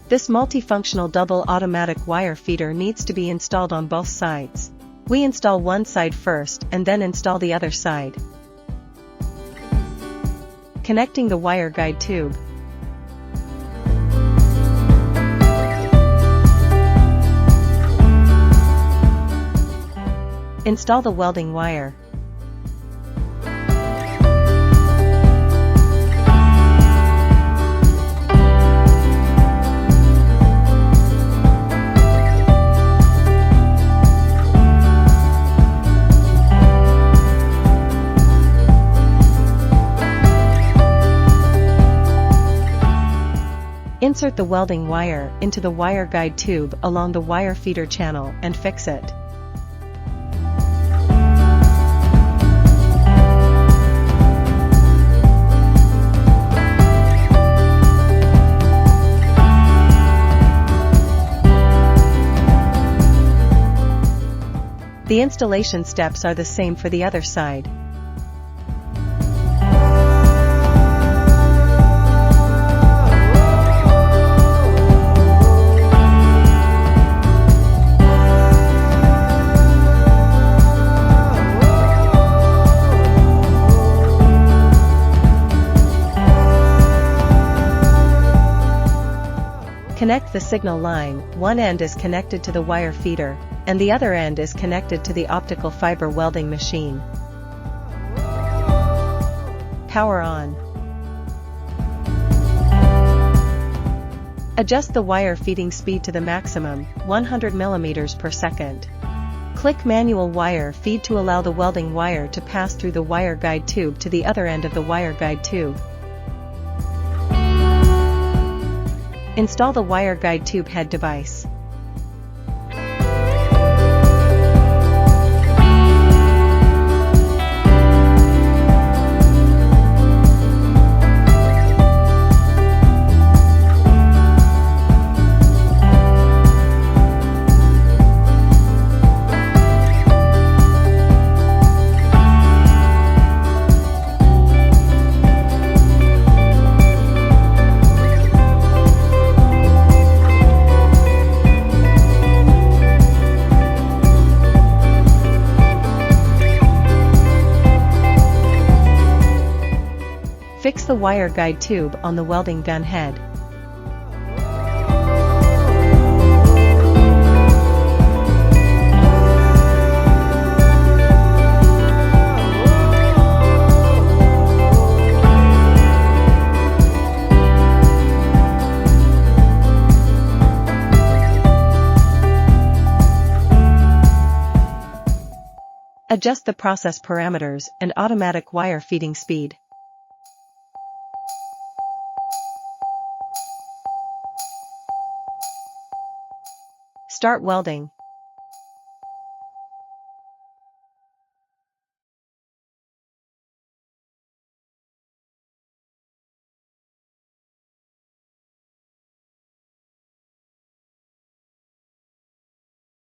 This multifunctional double automatic wire feeder needs to be installed on both sides. We install one side first and then install the other side. Connecting the wire guide tube. Install the welding wire. Insert the welding wire into the wire guide tube along the wire feeder channel and fix it. The installation steps are the same for the other side. Connect the signal line. One end is connected to the wire feeder, and the other end is connected to the optical fiber welding machine. Power on. Adjust the wire feeding speed to the maximum, 100 mm per second. Click manual wire feed to allow the welding wire to pass through the wire guide tube to the other end of the wire guide tube. Install the wire guide tube head device. Fix the wire guide tube on the welding gun head. Adjust the process parameters and automatic wire feeding speed. Start welding.